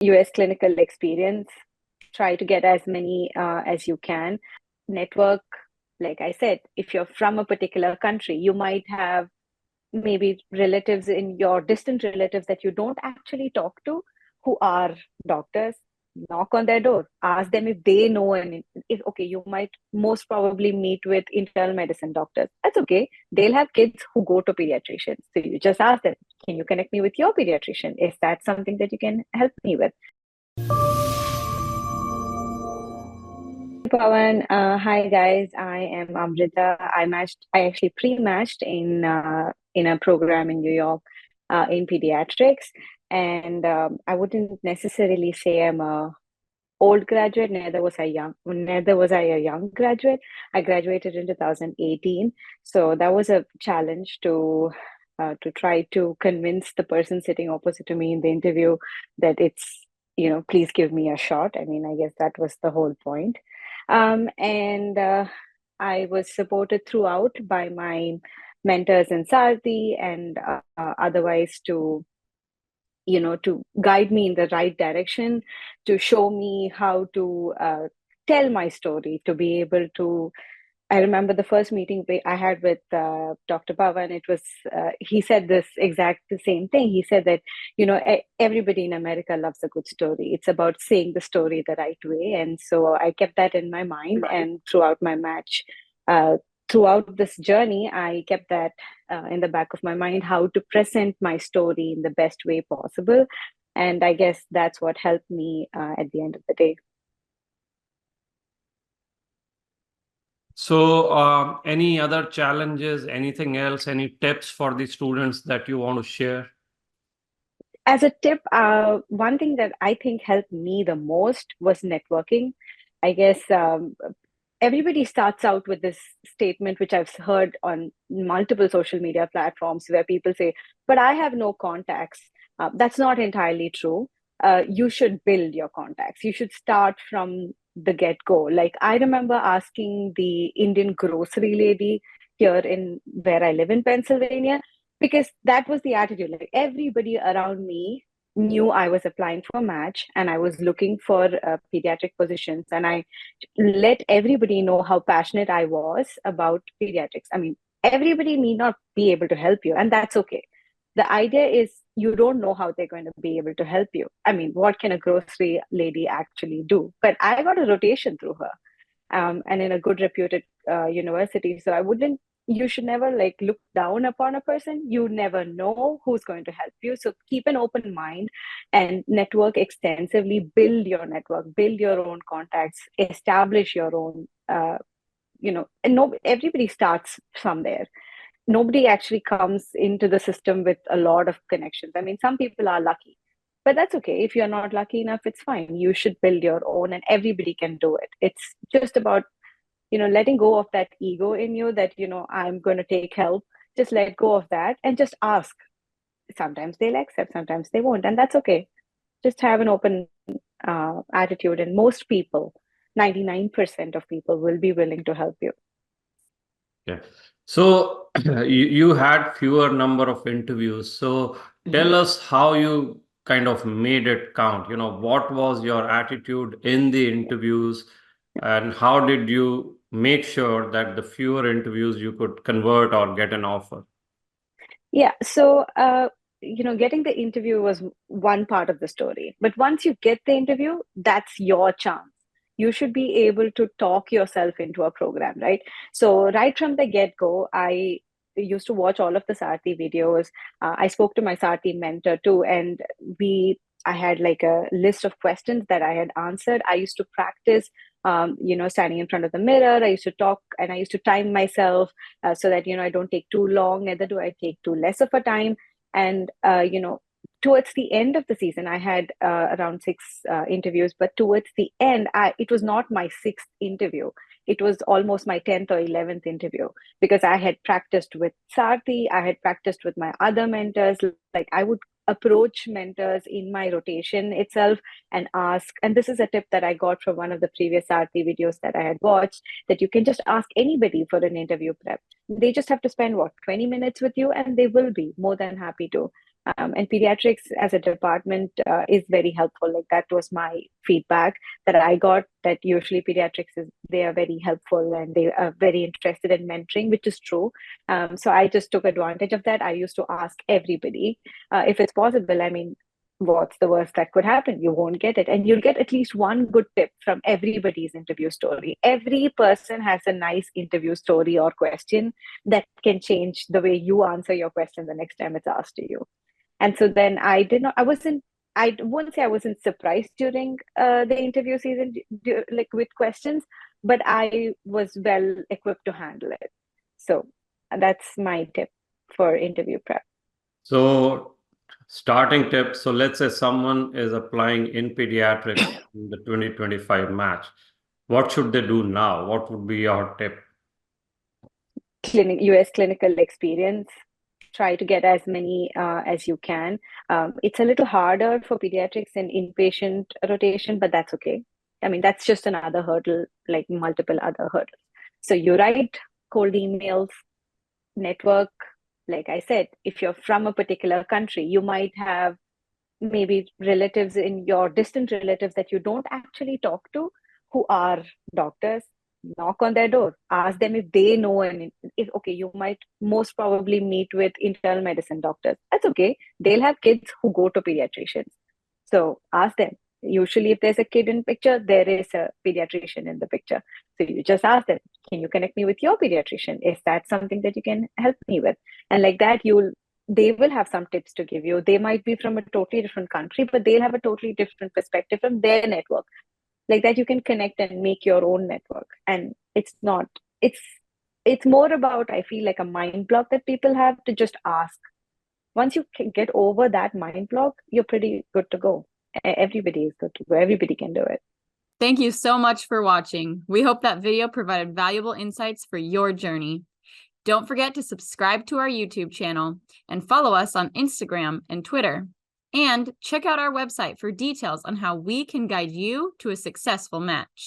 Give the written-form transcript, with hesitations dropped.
US clinical experience. Try to get as many as you can. Network, like I said, if you're from a particular country, you might have maybe relatives in your distant relatives that you don't actually talk to who are doctors. Knock on their door, ask them if they know, and if okay, you might most probably meet with internal medicine doctors. That's okay. They'll have kids who go to pediatricians. So you just ask them, can you connect me with your pediatrician? Is that something that you can help me with? Pawan, hi guys. I am Amrita. I actually pre-matched in a program in New York in pediatrics, and I wouldn't necessarily say I'm a old graduate. Neither was I a young graduate. I graduated in 2018, so that was a challenge to try to convince the person sitting opposite to me in the interview that it's, please give me a shot. I mean, I guess that was the whole point. And I was supported throughout by my mentors in Sarthi and otherwise to guide me in the right direction, to show me how to tell my story, to be able to. I remember the first meeting I had with Dr. Pavan. It was he said this exact the same thing. He said that everybody in America loves a good story. It's about saying the story the right way, and so I kept that in my mind. Right. And throughout my match, uh, throughout this journey, I kept that in the back of my mind, how to present my story in the best way possible. And I guess that's what helped me at the end of the day. So, any other challenges, anything else, any tips for the students that you want to share? As a tip, one thing that I think helped me the most was networking. I guess everybody starts out with this statement, which I've heard on multiple social media platforms, where people say, but I have no contacts. That's not entirely true. You should build your contacts. You should start from the get-go. Like, I remember asking the Indian grocery lady here in where I live in Pennsylvania, because that was the attitude. Like, everybody around me knew I was applying for a match and I was looking for pediatric positions, and I let everybody know how passionate I was about pediatrics. I mean, everybody may not be able to help you, and that's okay. The idea is you don't know how they're going to be able to help you. I mean, what can a grocery lady actually do? But I got a rotation through her, and in a good reputed university. So you should never like look down upon a person. You never know who's going to help you. So keep an open mind and network extensively, build your network, build your own contacts, establish your own, and everybody starts somewhere. Nobody actually comes into the system with a lot of connections. I mean, some people are lucky, but that's okay. If you're not lucky enough, it's fine. You should build your own, and everybody can do it. It's just about letting go of that ego in you that I'm going to take help. Just let go of that and just ask. Sometimes they'll accept, sometimes they won't, and that's okay. Just have an open attitude, and most people, 99% of people, will be willing to help you. Yeah. So you had fewer number of interviews. So tell us how you kind of made it count. What was your attitude in the interviews, and how did you make sure that the fewer interviews you could convert or get an offer? Yeah. So, getting the interview was one part of the story. But once you get the interview, that's your chance. You should be able to talk yourself into a program, right? So, right from the get-go, I used to watch all of the Sarthi videos. I spoke to my Sarthi mentor too, and I had like a list of questions that I had answered. I used to practice, standing in front of the mirror. I used to talk and I used to time myself so that I don't take too long, neither do I take too less of a time. And towards the end of the season, I had around 6 interviews, but towards the end, it was not my sixth interview. It was almost my 10th or 11th interview, because I had practiced with Sarthi, I had practiced with my other mentors. Like, I would approach mentors in my rotation itself and ask. And this is a tip that I got from one of the previous Sarthi videos that I had watched, that you can just ask anybody for an interview prep. They just have to spend 20 minutes with you, and they will be more than happy to. And pediatrics as a department is very helpful. Like that was my feedback that I got, that usually they are very helpful and they are very interested in mentoring, which is true. So I just took advantage of that. I used to ask everybody if it's possible. I mean, what's the worst that could happen? You won't get it. And you'll get at least one good tip from everybody's interview story. Every person has a nice interview story or question that can change the way you answer your question the next time it's asked to you. And so then I won't say I wasn't surprised during the interview season, like with questions, but I was well equipped to handle it. So that's my tip for interview prep. So, starting tip. So, let's say someone is applying in pediatrics in the 2025 match. What should they do now? What would be your tip? US clinical experience. Try to get as many as you can. It's a little harder for pediatrics and inpatient rotation, but that's okay. I mean, that's just another hurdle, like multiple other hurdles. So you write cold emails, network. Like I said, if you're from a particular country, you might have maybe relatives in your distant relatives that you don't actually talk to who are doctors. Knock on their door, ask them if they know, and if okay, you might most probably meet with internal medicine doctors. That's okay, they'll have kids who go to pediatricians, so ask them. Usually if there's a kid in picture, there is a pediatrician in the picture, so you just ask them, can you connect me with your pediatrician? Is that something that you can help me with? And like that, they will have some tips to give you. They might be from a totally different country, but they'll have a totally different perspective from their network. Like that, you can connect and make your own network. And it's more about, I feel, like a mind block that people have to just ask. Once you can get over that mind block, you're pretty good to go. Everybody is good to go. Everybody can do it. Thank you so much for watching. We hope that video provided valuable insights for your journey. Don't forget to subscribe to our YouTube channel and follow us on Instagram and Twitter. And check out our website for details on how we can guide you to a successful match.